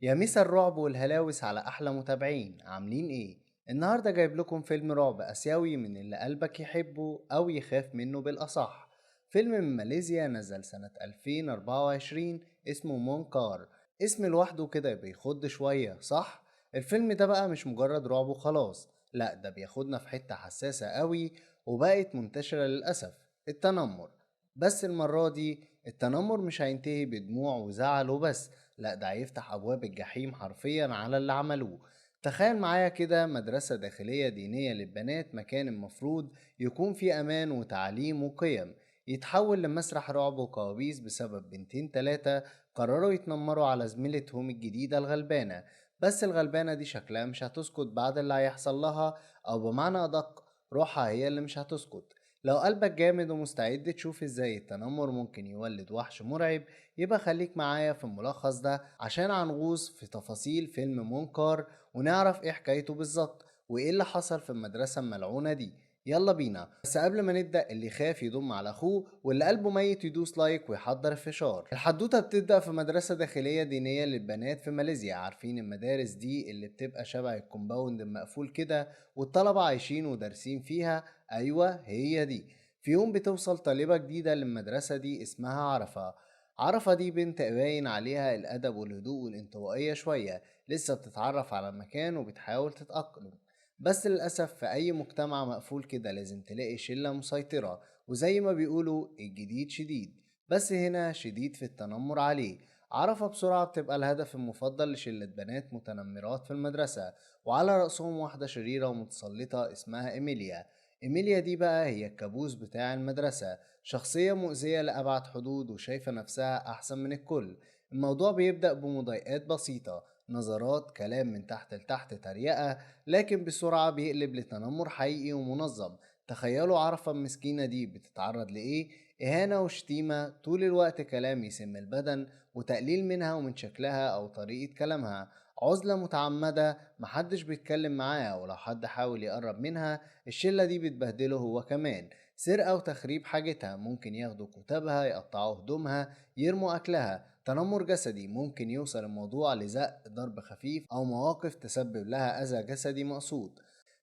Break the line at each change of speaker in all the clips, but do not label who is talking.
يا مسا الرعب والهلاوس على أحلى متابعين، عاملين إيه؟ النهاردة جايب لكم فيلم رعب آسيوي من اللي قلبك يحبه أو يخاف منه بالأصح. فيلم من ماليزيا نزل سنة 2024 اسمه مونكار. اسم لوحده كده بيخض شوية، صح؟ الفيلم ده بقى مش مجرد رعب وخلاص، لأ ده بياخدنا في حتة حساسة قوي وبقت منتشرة للأسف: التنمر. بس المرة دي التنمر مش هينتهي بدموع وزعل وبس، لا ده هيفتح أبواب الجحيم حرفيا على اللي عملوه. تخيل معايا كده مدرسة داخلية دينية للبنات، مكان المفروض يكون فيه أمان وتعليم وقيم، يتحول لمسرح رعب وكوابيس بسبب بنتين تلاتة قرروا يتنمروا على زميلتهم الجديدة الغلبانة. بس الغلبانة دي شكلها مش هتسكت بعد اللي هيحصل لها، أو بمعنى أدق روحها هي اللي مش هتسكت. لو قلبك جامد ومستعد تشوف ازاي التنمر ممكن يولد وحش مرعب، يبقى خليك معايا في الملخص ده عشان هنغوص في تفاصيل فيلم منكر ونعرف ايه حكايته بالظبط وايه اللي حصل في المدرسة الملعونة دي. يلا بينا، بس قبل ما نبدأ اللي خاف يضم على اخوه واللي قلبه ميت يدوس لايك ويحضر الفشار. الحدوتة بتبدأ في مدرسة داخلية دينية للبنات في ماليزيا. عارفين المدارس دي اللي بتبقى شبه الكومباوند المقفول كده والطلبة عايشين ودارسين فيها؟ ايوه هي دي. في يوم بتوصل طالبة جديدة للمدرسة دي اسمها عرفة. عرفة دي بنت باين عليها الأدب والهدوء والانطوائية شوية، لسه بتتعرف على المكان وبتحاول تتأقلم. بس للأسف في أي مجتمع مقفول كده لازم تلاقي شلة مسيطرة، وزي ما بيقولوا الجديد شديد، بس هنا شديد في التنمر عليه. عرفة بسرعة بتبقى الهدف المفضل لشلة بنات متنمرات في المدرسة، وعلى رأسهم واحدة شريرة ومتسلطة اسمها إيميليا. إيميليا دي بقى هي الكابوس بتاع المدرسة، شخصية مؤذية لأبعد حدود وشايفة نفسها أحسن من الكل. الموضوع بيبدأ بمضايقات بسيطة، نظرات، كلام من تحت لتحت، تريقة، لكن بسرعة بيقلب لتنمر حقيقي ومنظم. تخيلوا عرفة المسكينة دي بتتعرض لإيه: إهانة وشتيمة طول الوقت، كلام يسم البدن وتقليل منها ومن شكلها أو طريقة كلامها، عزلة متعمدة، محدش بيتكلم معاها، ولو حد حاول يقرب منها الشلة دي بتبهدله هو كمان. سرقة وتخريب حاجتها، ممكن ياخدوا كتابها، يقطعوا هدومها، يرموا أكلها. تنمر جسدي، ممكن يوصل الموضوع لزق، ضرب خفيف، أو مواقف تسبب لها أذى جسدي مقصود.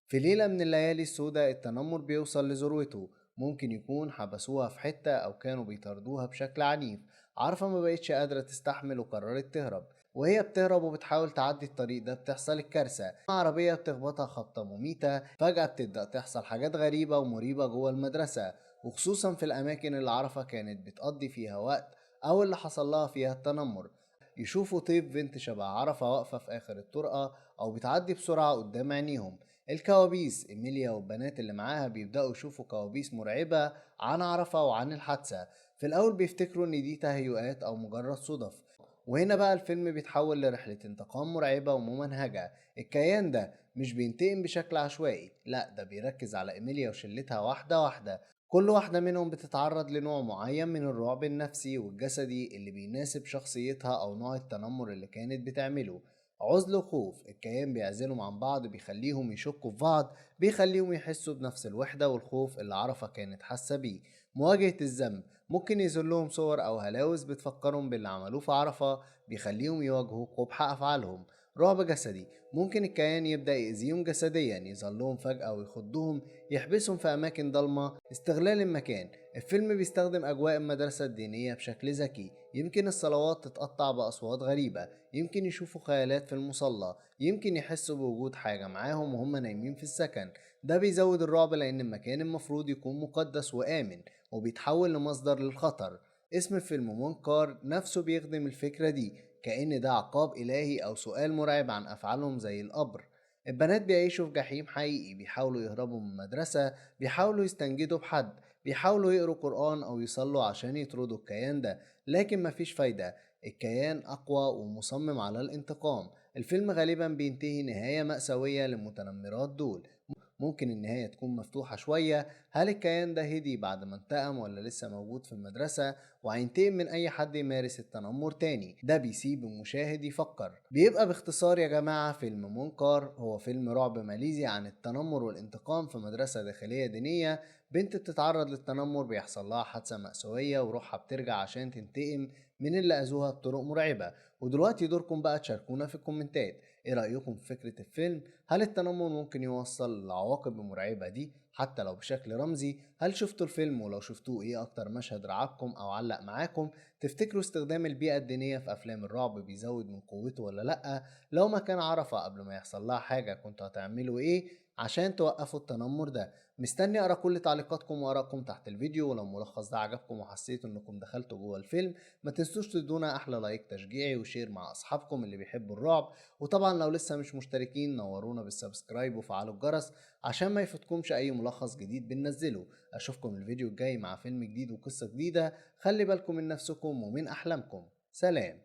في ليلة من الليالي السوداء التنمر بيوصل لذروته، ممكن يكون حبسوها في حتة أو كانوا بيطاردوها بشكل عنيف. عارفة ما بقتش قادرة تستحمل وقررت تهرب. وهي بتهرب وبتحاول تعدي الطريق ده بتحصل الكارثة: عربية بتخبطها خبطة مميتة. فجأة بتبدأ تحصل حاجات غريبة ومريبة جوه المدرسة، وخصوصا في الأماكن اللي عرفة كانت بتقضي فيها وقت أو اللي حصل لها فيها التنمر. يشوفوا طيف بنت شبه عرفة واقفة في آخر الطرقة أو بتعدي بسرعة قدام عينيهم. الكوابيس: إيميليا والبنات اللي معاها بيبدأوا يشوفوا كوابيس مرعبة عن عرفة وعن الحادثة. في الأول بيفتكروا إن دي تهيؤات أو مجرد صدف، وهنا بقى الفيلم بيتحول لرحلة انتقام مرعبة وممنهجة. الكيان ده مش بينتقم بشكل عشوائي، لا ده بيركز على إيميليا وشلتها واحدة واحدة. كل واحدة منهم بتتعرض لنوع معين من الرعب النفسي والجسدي اللي بيناسب شخصيتها أو نوع التنمر اللي كانت بتعمله. عزل وخوف: الكيان بيعزلهم عن بعض، بيخليهم يشكوا في بعض، بيخليهم يحسوا بنفس الوحدة والخوف اللي عرفة كانت حاسة بيه. مواجهة الذنب: ممكن يظهرلهم صور أو هلاوس بتفكرهم باللي عملوه في عرفة، بيخليهم يواجهوا قبح أفعالهم. رعب جسدي: ممكن الكيان يبدأ يأذيهم جسديا، يظلهم فجأة ويخضهم، يحبسهم في أماكن ضلمة. استغلال المكان: الفيلم بيستخدم أجواء المدرسة الدينية بشكل ذكي، يمكن الصلوات تتقطع بأصوات غريبة، يمكن يشوفوا خيالات في المصلى، يمكن يحسوا بوجود حاجة معاهم وهم نايمين في السكن. ده بيزود الرعب لأن المكان المفروض يكون مقدس وآمن وبيتحول لمصدر للخطر. اسم الفيلم منكر نفسه بيخدم الفكرة دي، كأن ده عقاب إلهي أو سؤال مرعب عن أفعالهم زي القبر. البنات بيعيشوا في جحيم حقيقي، بيحاولوا يهربوا من المدرسة، بيحاولوا يستنجدوا بحد، بيحاولوا يقروا قرآن أو يصلوا عشان يطردوا الكيان ده، لكن مفيش فايدة. الكيان أقوى ومصمم على الانتقام. الفيلم غالبا بينتهي نهاية مأساوية للمتنمرات دول. ممكن النهاية تكون مفتوحة شوية: هل الكيان ده هدي بعد ما انتقم ولا لسه موجود في المدرسة وهينتقم من أي حد يمارس التنمر تاني؟ ده بيسيب المشاهد يفكر. بيبقى باختصار يا جماعة فيلم منكر هو فيلم رعب ماليزي عن التنمر والانتقام في مدرسة داخلية دينية. بنت بتتعرض للتنمر، بيحصل لها حادثة مأساوية وروحها بترجع عشان تنتقم من اللي أذوها بطرق مرعبة، ودلوقتي دوركم بقى تشاركونا في الكومنتات، ايه رأيكم في فكرة الفيلم؟ هل التنمر ممكن يوصل للعواقب المرعبة دي حتى لو بشكل رمزي؟ هل شفتوا الفيلم؟ ولو شفتوه ايه اكتر مشهد رعبكم او علق معاكم؟ تفتكروا استخدام البيئة الدينية في افلام الرعب بيزود من قوته ولا لأ؟ لو مكان عرفة قبل ما يحصل لها حاجة كنتوا هتعملوا ايه عشان توقفوا التنمر ده؟ مستني اقرا كل تعليقاتكم وارائكم تحت الفيديو. ولو الملخص ده عجبكم وحسيتوا انكم دخلتوا جوه الفيلم، ما تنسوش تدونا احلى لايك تشجيعي وشير مع اصحابكم اللي بيحبوا الرعب. وطبعا لو لسه مش مشتركين نورونا بالسبسكرايب وفعلوا الجرس عشان ما يفوتكمش اي ملخص جديد بننزله. اشوفكم الفيديو الجاي مع فيلم جديد وقصة جديدة. خلي بالكم من نفسكم ومن احلامكم. سلام.